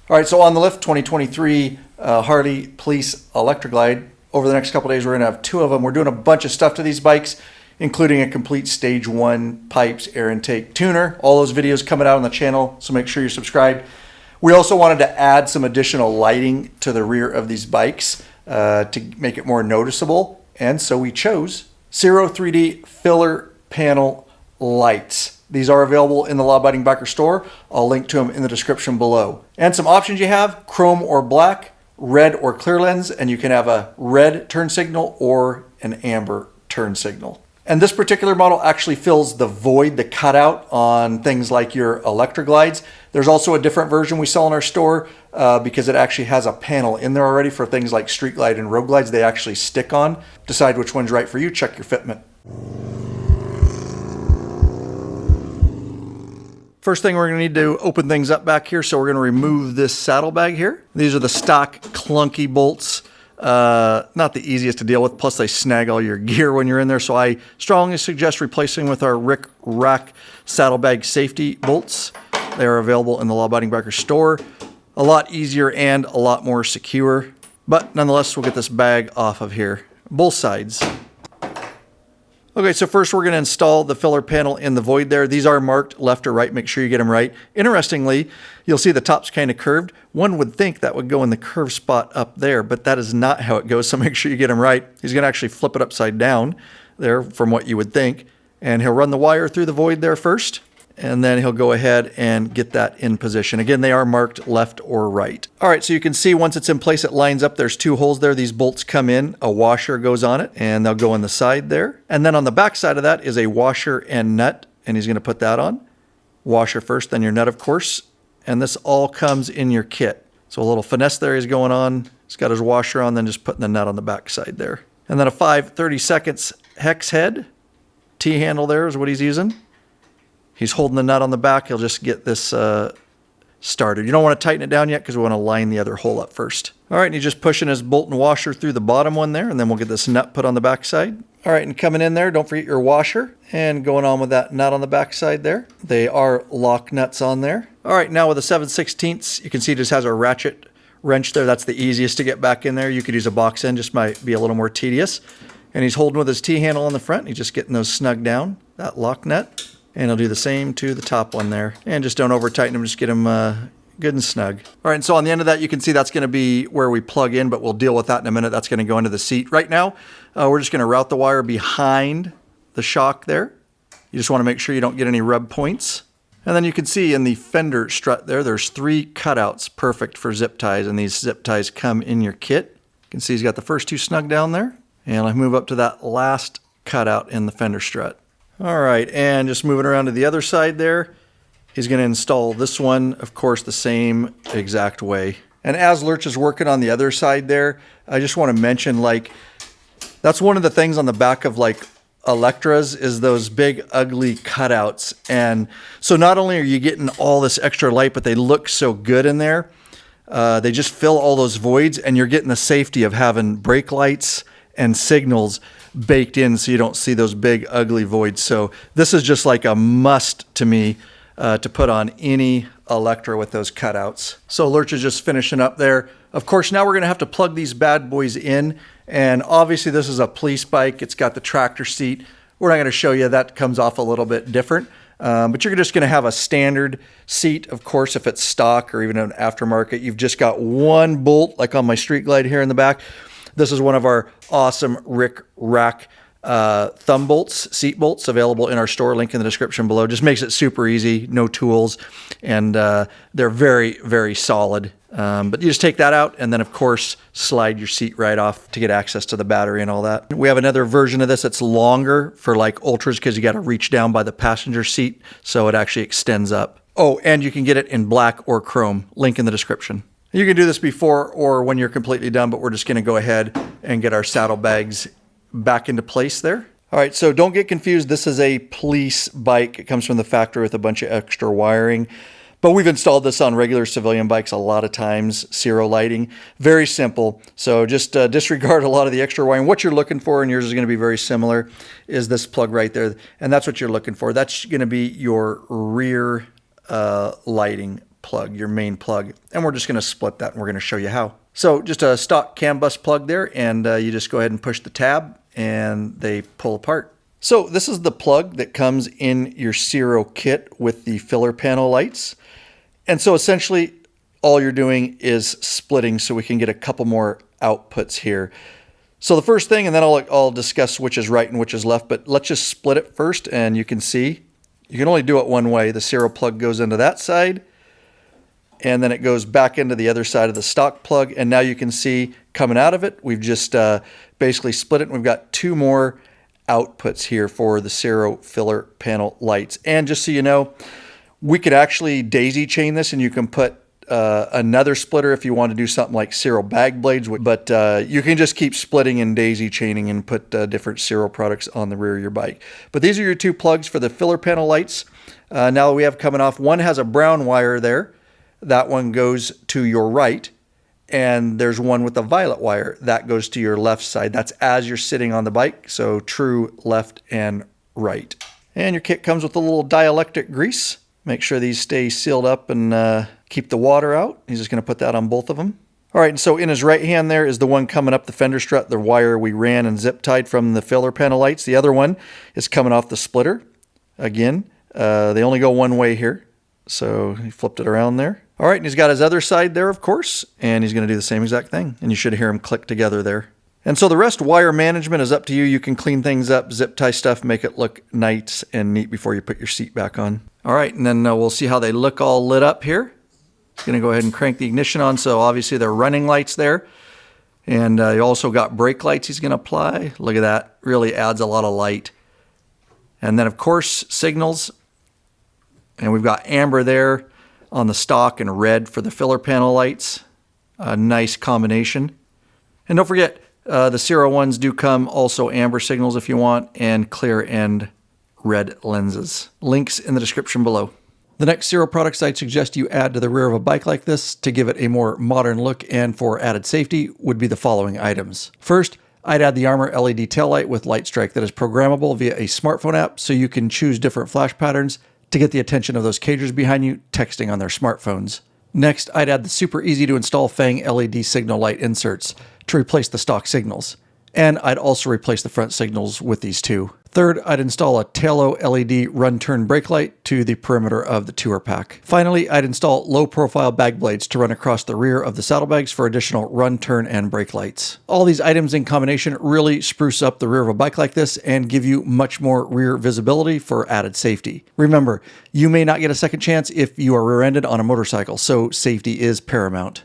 All right, so on the lift, 2023 Harley Police Electra Glide. Over the next couple days, we're going to have 2 of them. We're doing a bunch of stuff to these bikes, including a complete stage 1 pipes, air intake tuner. All those videos coming out on the channel, so make sure you're subscribed. We also wanted to add some additional lighting to the rear of these bikes to make it more noticeable. And so we chose Ciro 3D Filler Panel Lights. These are available in the Law Abiding Biker store. I'll link to them in the description below. And some options you have: chrome or black, red or clear lens, and you can have a red turn signal or an amber turn signal. And this particular model actually fills the void, the cutout on things like your Electra glides. There's also a different version we sell in our store because it actually has a panel in there already for things like street glide and road glides. They actually stick on. Decide which one's right for you. Check your fitment. First thing, we're going to need to open things up back here, so we're going to remove this saddlebag here. These are the stock clunky bolts. Not the easiest to deal with, plus they snag all your gear when you're in there, so I strongly suggest replacing with our Rack saddlebag safety bolts. They are available in the Law Abiding Biker store. A lot easier and a lot more secure, but nonetheless, we'll get this bag off of here, both sides. Okay, so first we're going to install the filler panel in the void there. These are marked left or right. Make sure you get them right. Interestingly, you'll see the top's kind of curved. One would think that would go in the curved spot up there, but that is not how it goes, so make sure you get them right. He's going to actually flip it upside down there from what you would think, and he'll run the wire through the void there first, and then he'll go ahead and get that in position. Again, they are marked left or right. All right, so you can see once it's in place, it lines up. There's 2 holes there. These bolts come in, a washer goes on it, and they'll go on the side there. And then on the back side of that is a washer and nut, and he's gonna put that on. Washer first, then your nut, of course. And this all comes in your kit. So a little finesse there is going on. He's got his washer on, then just putting the nut on the back side there. And then a 5/32 hex head. T-handle there is what he's using. He's holding the nut on the back. He'll just get this started. You don't want to tighten it down yet because we want to line the other hole up first. All right, and he's just pushing his bolt and washer through the bottom one there, and then we'll get this nut put on the back side. All right, and coming in there, don't forget your washer, and going on with that nut on the back side there. They are lock nuts on there. All right, now with a 7/16, you can see it just has a ratchet wrench there. That's the easiest to get back in there. You could use a box end, just might be a little more tedious. And he's holding with his T-handle on the front. He's just getting those snug down, that lock nut. And he'll do the same to the top one there. And just don't over tighten them, just get them good and snug. All right, and so on the end of that, you can see that's gonna be where we plug in, but we'll deal with that in a minute. That's gonna go into the seat. Right now, we're just gonna route the wire behind the shock there. You just wanna make sure you don't get any rub points. And then you can see in the fender strut there, there's 3 cutouts perfect for zip ties, and these zip ties come in your kit. You can see he's got the first 2 snug down there. And I'll move up to that last cutout in the fender strut. All right, and just moving around to the other side there, he's going to install this one, of course, the same exact way. And as Lurch is working on the other side there, I just want to mention, like, that's one of the things on the back of, like, Electras is those big, ugly cutouts. And so not only are you getting all this extra light, but they look so good in there. They just fill all those voids, and you're getting the safety of having brake lights and signals baked in so you don't see those big ugly voids. So this is just like a must to me to put on any Electra with those cutouts. So Lurch is just finishing up there. Of course, now we're gonna have to plug these bad boys in, and obviously this is a police bike. It's got the tractor seat. We're not gonna show you, that comes off a little bit different. But you're just gonna have a standard seat. Of course, if it's stock or even an aftermarket, you've just got 1 bolt, like on my Street Glide here in the back. This is one of our awesome Rack thumb bolts, seat bolts, available in our store. Link in the description below. Just makes it super easy, no tools, and they're very, very solid. But you just take that out, and then of course slide your seat right off to get access to the battery and all that. We have another version of this that's longer for like ultras, because you got to reach down by the passenger seat, so it actually extends up. Oh, and you can get it in black or chrome. Link in the description. You can do this before or when you're completely done, but we're just going to go ahead and get our saddlebags back into place there. All right, so don't get confused. This is a police bike. It comes from the factory with a bunch of extra wiring, but we've installed this on regular civilian bikes a lot of times. Ciro lighting, very simple. So just disregard a lot of the extra wiring. What you're looking for, and yours is going to be very similar, is this plug right there, and that's what you're looking for. That's going to be your rear lighting plug, your main plug. And we're just going to split that and we're going to show you how. So just a stock CAN bus plug there, and you just go ahead and push the tab and they pull apart. So this is the plug that comes in your Ciro kit with the filler panel lights. And so essentially all you're doing is splitting so we can get a couple more outputs here. So the first thing, and then I'll discuss which is right and which is left, but let's just split it first, and you can see you can only do it one way. The Ciro plug goes into that side, and then it goes back into the other side of the stock plug, and now you can see coming out of it, we've just basically split it, and we've got two more outputs here for the Ciro Filler Panel Lights. And just so you know, we could actually daisy chain this, and you can put another splitter if you want to do something like Ciro bag blades, but you can just keep splitting and daisy chaining and put different Ciro products on the rear of your bike. But these are your two plugs for the filler panel lights. Now that we have coming off, one has a brown wire there. That one goes to your right, and there's one with a violet wire that goes to your left side. That's as you're sitting on the bike, so true left and right. And your kit comes with a little dielectric grease. Make sure these stay sealed up and keep the water out. He's just going to put that on both of them. All right, and so in his right hand there is the one coming up the fender strut, the wire we ran and zip tied from the filler panel lights. The other one is coming off the splitter. Again, they only go one way here, so he flipped it around there. All right, and he's got his other side there, of course, and he's going to do the same exact thing, and you should hear him click together there. And so the rest, wire management, is up to you. You can clean things up, zip tie stuff, make it look nice and neat before you put your seat back on. All right, and then we'll see how they look all lit up here. He's going to go ahead and crank the ignition on, so obviously they're running lights there. And you also got brake lights he's going to apply. Look at that, really adds a lot of light. And then, of course, signals. And we've got amber there on the stock and red for the filler panel lights. A nice combination. And don't forget, the Ciro ones do come also amber signals if you want, and clear and red lenses. Links in the description below. The next Ciro products I'd suggest you add to the rear of a bike like this to give it a more modern look and for added safety would be the following items. First, I'd add the Armor LED tail light with light strike that is programmable via a smartphone app, so you can choose different flash patterns to get the attention of those cagers behind you texting on their smartphones. Next, I'd add the super easy to install FANG LED signal light inserts to replace the stock signals. And I'd also replace the front signals with these two. Third, I'd install a TAILO LED run-turn brake light to the perimeter of the TOUPAK. Finally, I'd install low-profile bag blades to run across the rear of the saddlebags for additional run, turn, and brake lights. All these items in combination really spruce up the rear of a bike like this and give you much more rear visibility for added safety. Remember, you may not get a second chance if you are rear-ended on a motorcycle, so safety is paramount.